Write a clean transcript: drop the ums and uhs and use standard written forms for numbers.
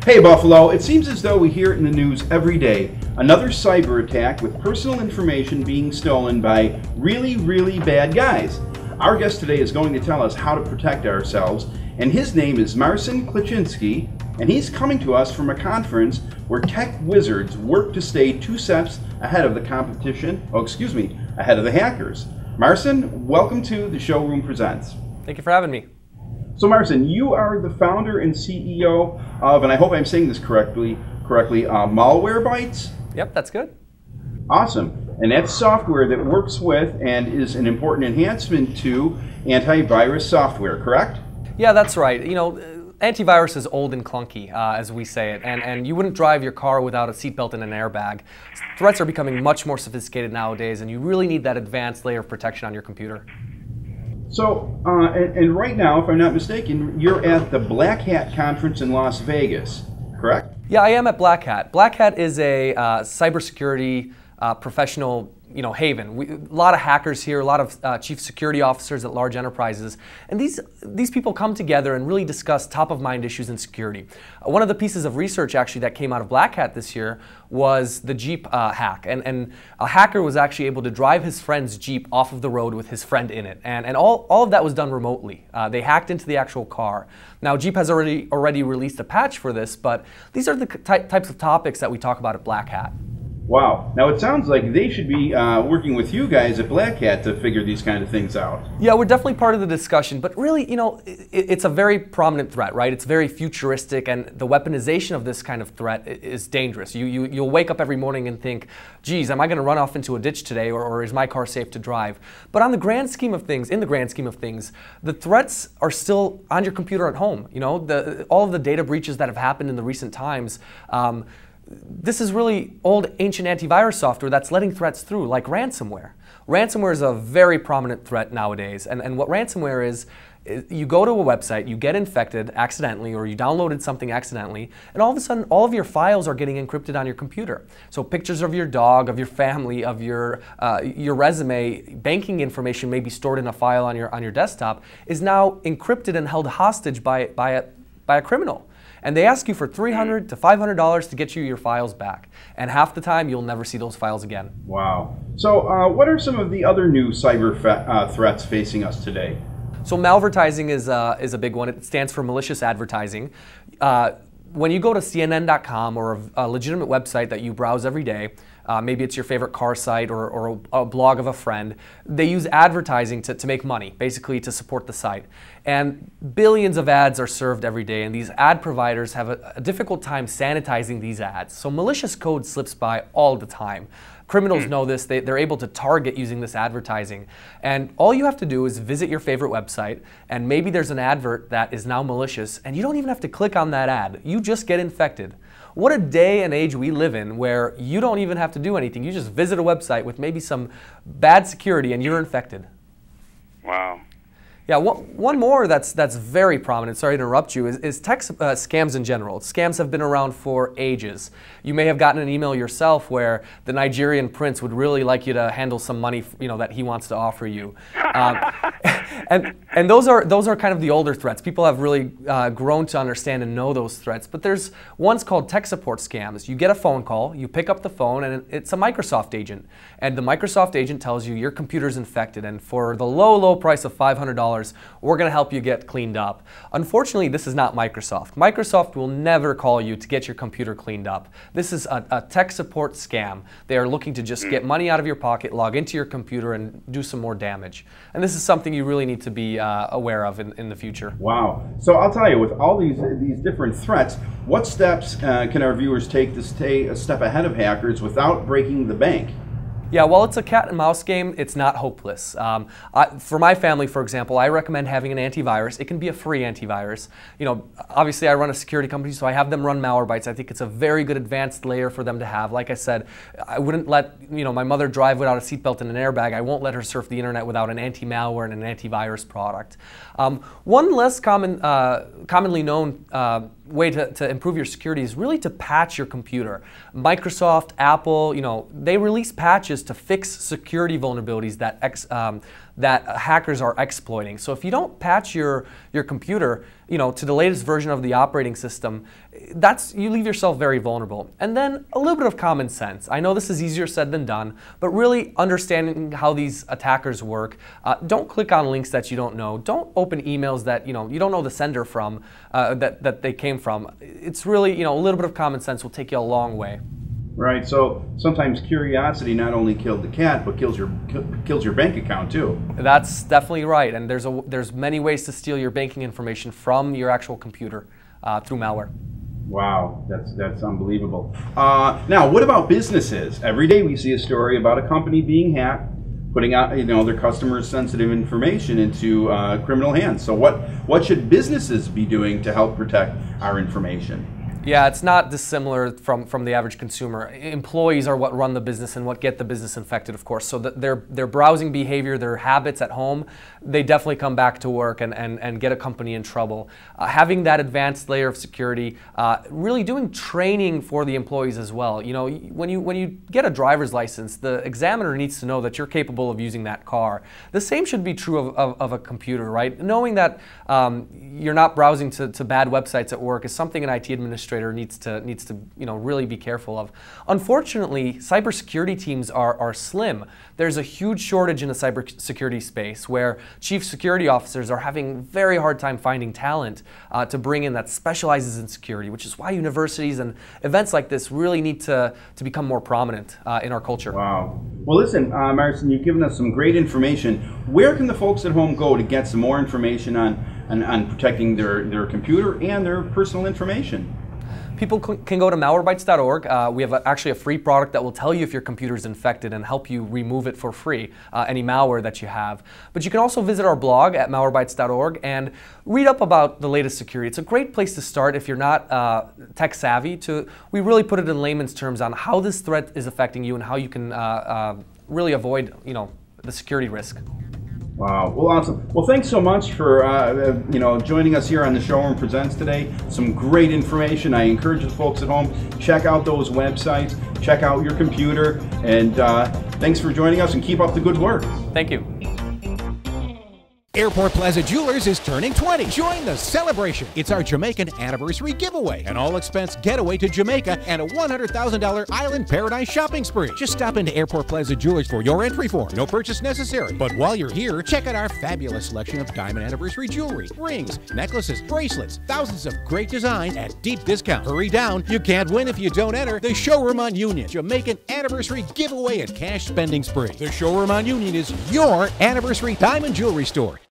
Hey Buffalo, it seems as though we hear it in the news every day. Another cyber attack with personal information being stolen by really bad guys. Our guest today is going to tell us how to protect ourselves, and his name is Marcin Kleczynski, and he's coming to us from a conference where tech wizards work to stay 2 steps ahead of the competition, ahead of the hackers. Marcin, welcome to the Showroom Presents. Thank you for having me. So Marcin, you are the founder and CEO of, and I hope I'm saying this correctly, Malware Bytes? Yep, that's good. Awesome. And that's software that works with and is an important enhancement to antivirus software, correct? Yeah, that's right. You know, antivirus is old and clunky, as we say it, and you wouldn't drive your car without a seatbelt and an airbag. Threats are becoming much more sophisticated nowadays, and you really need that advanced layer of protection on your computer. So, and right now, if I'm not mistaken, you're at the Black Hat conference in Las Vegas, correct? Yeah, I am at Black Hat. Black Hat is a cybersecurity professional, haven. A lot of hackers here, a lot of chief security officers at large enterprises, and these people come together and really discuss top-of-mind issues in security. One of the pieces of research actually that came out of Black Hat this year was the Jeep hack, and a hacker was actually able to drive his friend's Jeep off of the road with his friend in it, and all of that was done remotely. They hacked into the actual car. Now, Jeep has already released a patch for this, but these are the types of topics that we talk about at Black Hat. Wow. Now it sounds like they should be working with you guys at Black Hat to figure these kind of things out. Yeah, we're definitely part of the discussion, but really, it's a very prominent threat, right? It's very futuristic, and the weaponization of this kind of threat is dangerous. You'll wake up every morning and think, geez, am I going to run off into a ditch today, or is my car safe to drive? But in the grand scheme of things, the threats are still on your computer at home. All of the data breaches that have happened in the recent times, this is really old, ancient antivirus software that's letting threats through, like ransomware. Ransomware is a very prominent threat nowadays, and what ransomware is you go to a website, you get infected accidentally, or you downloaded something accidentally, and all of a sudden, all of your files are getting encrypted on your computer. So pictures of your dog, of your family, of your resume, banking information may be stored in a file on your desktop, is now encrypted and held hostage by a criminal. And they ask you for $300 to $500 to get you your files back. And half the time, you'll never see those files again. Wow. So what are some of the other new cyber threats facing us today? So malvertising is a big one. It stands for malicious advertising. When you go to CNN.com or a legitimate website that you browse every day, maybe it's your favorite car site or a blog of a friend, they use advertising to make money, basically to support the site. And billions of ads are served every day, and these ad providers have a difficult time sanitizing these ads. So malicious code slips by all the time. Criminals know this. They're able to target using this advertising. And all you have to do is visit your favorite website, and maybe there's an advert that is now malicious, and you don't even have to click on that ad. You just get infected. What a day and age we live in where you don't even have to do anything. You just visit a website with maybe some bad security and you're infected. Wow. Yeah, one more that's very prominent, sorry to interrupt you, is tech scams in general. Scams have been around for ages. You may have gotten an email yourself where the Nigerian prince would really like you to handle some money, that he wants to offer you. And those are kind of the older threats. People have really grown to understand and know those threats. But there's ones called tech support scams. You get a phone call, you pick up the phone, and it's a Microsoft agent. And the Microsoft agent tells you your computer's infected, and for the low price of $500, we're going to help you get cleaned up. Unfortunately, this is not Microsoft. Microsoft will never call you to get your computer cleaned up. This is a tech support scam. They are looking to just get money out of your pocket, log into your computer, and do some more damage. And this is something you really need to be aware of in the future. Wow. So I'll tell you, with all these different threats, what steps can our viewers take to stay a step ahead of hackers without breaking the bank? Yeah, while it's a cat and mouse game, it's not hopeless. For my family, for example, I recommend having an antivirus. It can be a free antivirus. Obviously I run a security company, so I have them run Malware Bytes. I think it's a very good advanced layer for them to have. Like I said, I wouldn't let my mother drive without a seatbelt and an airbag. I won't let her surf the internet without an anti-malware and an antivirus product. One less commonly known way to improve your security is really to patch your computer. Microsoft, Apple, they release patches to fix security vulnerabilities that hackers are exploiting. So if you don't patch your computer, to the latest version of the operating system, you leave yourself very vulnerable. And then a little bit of common sense. I know this is easier said than done, but really understanding how these attackers work. Don't click on links that you don't know. Don't open emails that you don't know the sender from, that they came from. It's really, a little bit of common sense will take you a long way. Right. So sometimes curiosity not only killed the cat, but kills your bank account too. That's definitely right. And there's many ways to steal your banking information from your actual computer through malware. Wow, that's unbelievable. Now, what about businesses? Every day we see a story about a company being hacked, putting out their customers' sensitive information into criminal hands. So what should businesses be doing to help protect our information? Yeah, it's not dissimilar from the average consumer. Employees are what run the business and what get the business infected, of course. So their browsing behavior, their habits at home, they definitely come back to work and get a company in trouble. Having that advanced layer of security, really doing training for the employees as well. When you get a driver's license, the examiner needs to know that you're capable of using that car. The same should be true of a computer, right? Knowing that you're not browsing to bad websites at work is something an IT administrator needs to really be careful of. Unfortunately, cybersecurity teams are slim. There's a huge shortage in the cybersecurity space where chief security officers are having a very hard time finding talent to bring in that specializes in security, which is why universities and events like this really need to become more prominent in our culture. Wow. Well, listen, Marcin, you've given us some great information. Where can the folks at home go to get some more information on protecting their computer and their personal information? People can go to malwarebytes.org. We have actually a free product that will tell you if your computer is infected and help you remove it for free, any malware that you have. But you can also visit our blog at malwarebytes.org and read up about the latest security. It's a great place to start if you're not tech savvy. We really put it in layman's terms on how this threat is affecting you and how you can really avoid the security risk. Wow. Well, awesome. Well, thanks so much for joining us here on the Showroom Presents today. Some great information. I encourage the folks at home, check out those websites, check out your computer, and thanks for joining us and keep up the good work. Thank you. Airport Plaza Jewelers is turning 20. Join the celebration. It's our Jamaican anniversary giveaway, an all-expense getaway to Jamaica, and a $100,000 island paradise shopping spree. Just stop into Airport Plaza Jewelers for your entry form. No purchase necessary. But while you're here, check out our fabulous selection of diamond anniversary jewelry, rings, necklaces, bracelets, thousands of great designs at deep discount. Hurry down. You can't win if you don't enter the Showroom on Union. Jamaican anniversary giveaway and cash spending spree. The Showroom on Union is your anniversary diamond jewelry store.